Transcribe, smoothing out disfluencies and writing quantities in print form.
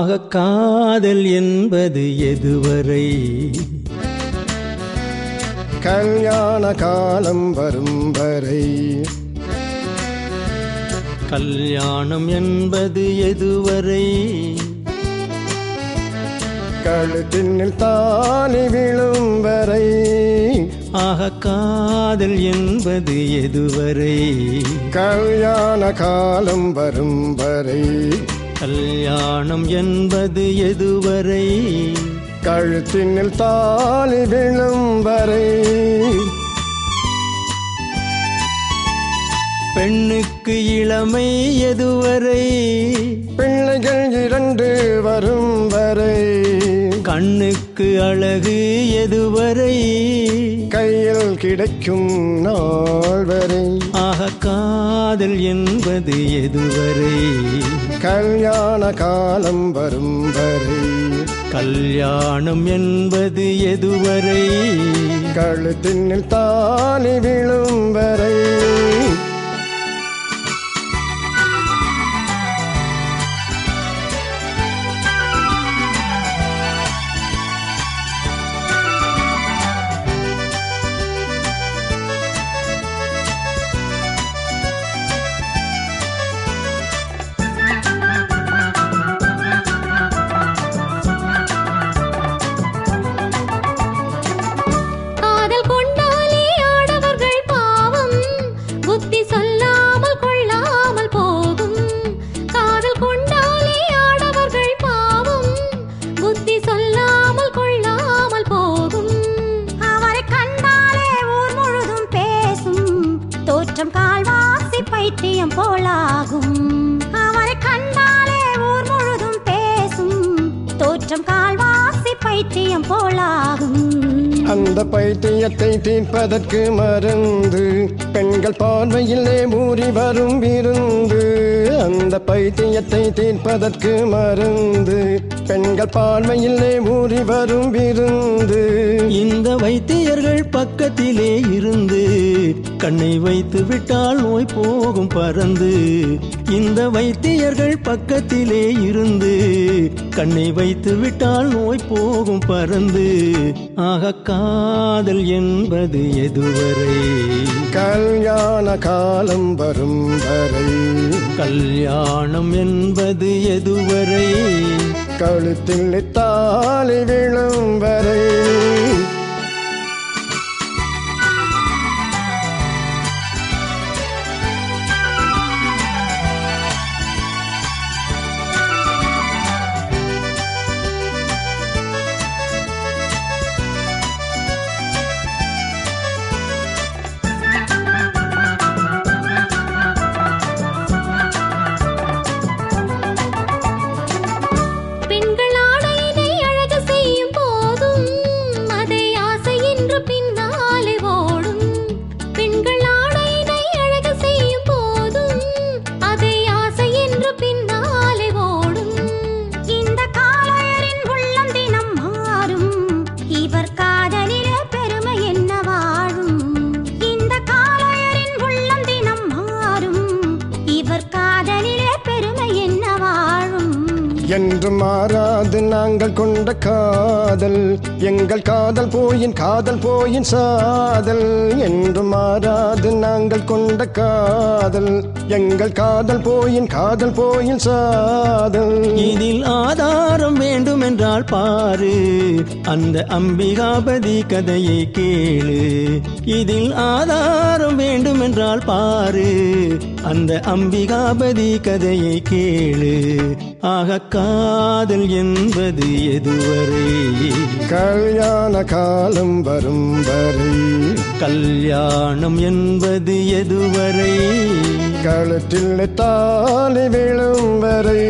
ஆக காதல் என்பது எதுவரை? கல்யாண காலம் வரும் வரை. கல்யாணம் என்பது எதுவரை? கழுத்தினில் தாலி விழும் வரை. ஆக காதல் என்பது எதுவரை? கல்யாண காலம் வரும் வரை. கல்யாணம் என்பது எதுவரை? கழுத்தினில் தாலி விழும் வரை. பெண்ணுக்கு இளமை எதுவரை? பிள்ளைகள் 2 வரும் வரை. கண்ணுக்கு அழகு எதுவரை? கையில் கிடைக்கும் நாள் வரை. ஆக காதல் என்பது எதுவரை? கல்யாண காலம் வரும் வரை. கல்யாணம் என்பது எதுவரை? கழுத்தினில் தாலி விழும் வரை. கால்வாசி பைத்தியம் போலாகும். அவரை கண்டாலே ஊர் முழுதும் பேசும். தோற்றம் கால்வாசி பைத்தியம் போலாகும். அந்த பைத்தியத்தை தீர்ப்பதற்கு மருந்து பெண்கள் பார்வையிலே ஊறி வரும் விருந்து. அந்த பைத்தியத்தை தீர்ப்பதற்கு மருந்து பெண்கள் பார்வையிலே ஊறி வரும் விருந்து. இந்த வைத்தியர்கள் பக்கத்திலே இருந்து கண்ணை வைத்து விட்டால் நோய் போகும் பறந்து. இந்த வைத்தியர்கள் பக்கத்திலே இருந்து கண்ணை வைத்து விட்டால் நோய் போகும் பறந்து. ஆக காதல் என்பது எதுவரை? கல்யாண காலம் வரும் வரை. கல்யாணம் என்பது எதுவரை? கழுத்தில் தாலி விழும் வரை. என்று மாறாது நாங்கள் கொண்ட காதல். எங்கள் காதல் போயின் சாதல். என்று மாறாது நாங்கள் கொண்ட காதல். எங்கள் காதல் போயின் சாதல். இதில் ஆதாரம் வேண்டுமென்றால் பாரு, அந்த அம்பிகாபதி கதையை கேளு. இதில் ஆதாரம் வேண்டுமென்றால் பாரு, அந்த அம்பிகாபதி கதையை கேளு. ஆக காதல் என்பது எதுவரை? கல்யாண காலம் வரும் வரை. கல்யாணம் என்பது எதுவரை? கழுத்தில் தாலி விழும் வரை.